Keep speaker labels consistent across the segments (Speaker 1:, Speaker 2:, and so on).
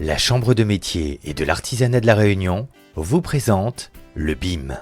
Speaker 1: La Chambre de métier et de l'artisanat de La Réunion vous présente le BIM.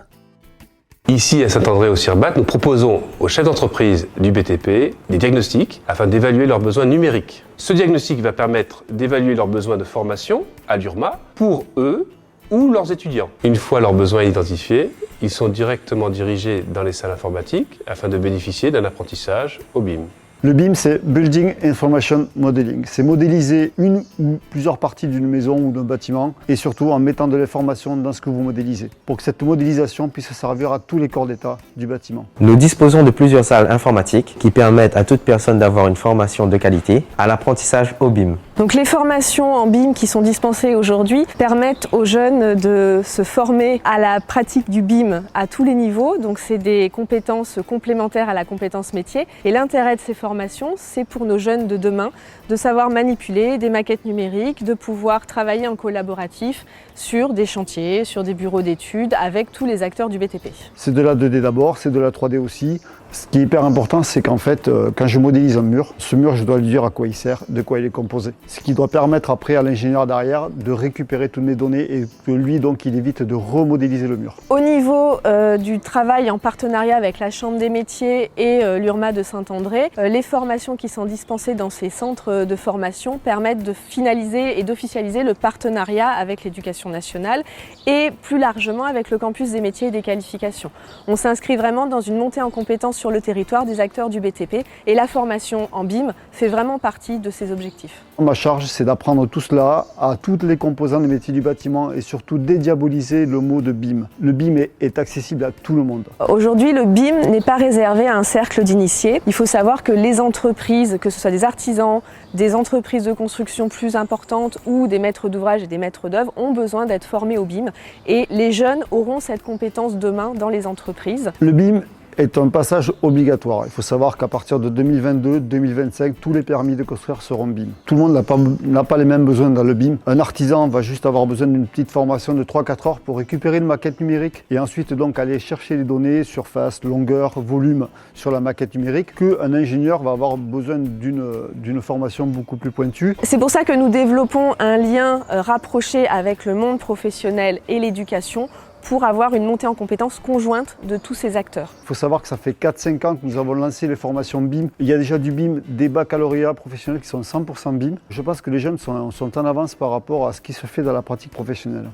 Speaker 2: Ici, à Saint-André-au-Sirbat, nous proposons aux chefs d'entreprise du BTP des diagnostics afin d'évaluer leurs besoins numériques. Ce diagnostic va permettre d'évaluer leurs besoins de formation à l'URMA pour eux ou leurs étudiants. Une fois leurs besoins identifiés, ils sont directement dirigés dans les salles informatiques afin de bénéficier d'un apprentissage au BIM.
Speaker 3: Le BIM, c'est Building Information Modeling. C'est modéliser une ou plusieurs parties d'une maison ou d'un bâtiment et surtout en mettant de l'information dans ce que vous modélisez pour que cette modélisation puisse servir à tous les corps d'état du bâtiment.
Speaker 4: Nous disposons de plusieurs salles informatiques qui permettent à toute personne d'avoir une formation de qualité à l'apprentissage au BIM.
Speaker 5: Donc les formations en BIM qui sont dispensées aujourd'hui permettent aux jeunes de se former à la pratique du BIM à tous les niveaux. Donc c'est des compétences complémentaires à la compétence métier. Et l'intérêt de ces formations, c'est pour nos jeunes de demain de savoir manipuler des maquettes numériques, de pouvoir travailler en collaboratif sur des chantiers, sur des bureaux d'études avec tous les acteurs du BTP.
Speaker 3: C'est de la 2D d'abord, c'est de la 3D aussi. Ce qui est hyper important, c'est qu'en fait, quand je modélise un mur, ce mur, je dois lui dire à quoi il sert, de quoi il est composé. Ce qui doit permettre après à l'ingénieur derrière de récupérer toutes mes données et que lui, donc, il évite de remodéliser le mur.
Speaker 5: Au niveau du travail en partenariat avec la Chambre des métiers et l'URMA de Saint-André, les formations qui sont dispensées dans ces centres de formation permettent de finaliser et d'officialiser le partenariat avec l'Éducation nationale et plus largement avec le campus des métiers et des qualifications. On s'inscrit vraiment dans une montée en compétences sur le territoire des acteurs du BTP et la formation en BIM fait vraiment partie de ces objectifs.
Speaker 3: Ma charge, c'est d'apprendre tout cela à toutes les composantes des métiers du bâtiment et surtout dédiaboliser le mot de BIM. Le BIM est accessible à tout le monde.
Speaker 5: Aujourd'hui, le BIM n'est pas réservé à un cercle d'initiés. Il faut savoir que les entreprises, que ce soit des artisans, des entreprises de construction plus importantes ou des maîtres d'ouvrage et des maîtres d'œuvre ont besoin d'être formés au BIM et les jeunes auront cette compétence demain dans les entreprises.
Speaker 3: Le BIM est un passage obligatoire. Il faut savoir qu'à partir de 2022-2025, tous les permis de construire seront BIM. Tout le monde n'a pas les mêmes besoins dans le BIM. Un artisan va juste avoir besoin d'une petite formation de 3-4 heures pour récupérer une maquette numérique et ensuite donc aller chercher les données, surface, longueur, volume sur la maquette numérique, qu'un ingénieur va avoir besoin d'une formation beaucoup plus pointue.
Speaker 5: C'est pour ça que nous développons un lien rapproché avec le monde professionnel et l'éducation pour avoir une montée en compétences conjointe de tous ces acteurs.
Speaker 3: Il faut savoir que ça fait 4-5 ans que nous avons lancé les formations BIM. Il y a déjà du BIM, des baccalauréats professionnels qui sont 100% BIM. Je pense que les jeunes sont en avance par rapport à ce qui se fait dans la pratique professionnelle.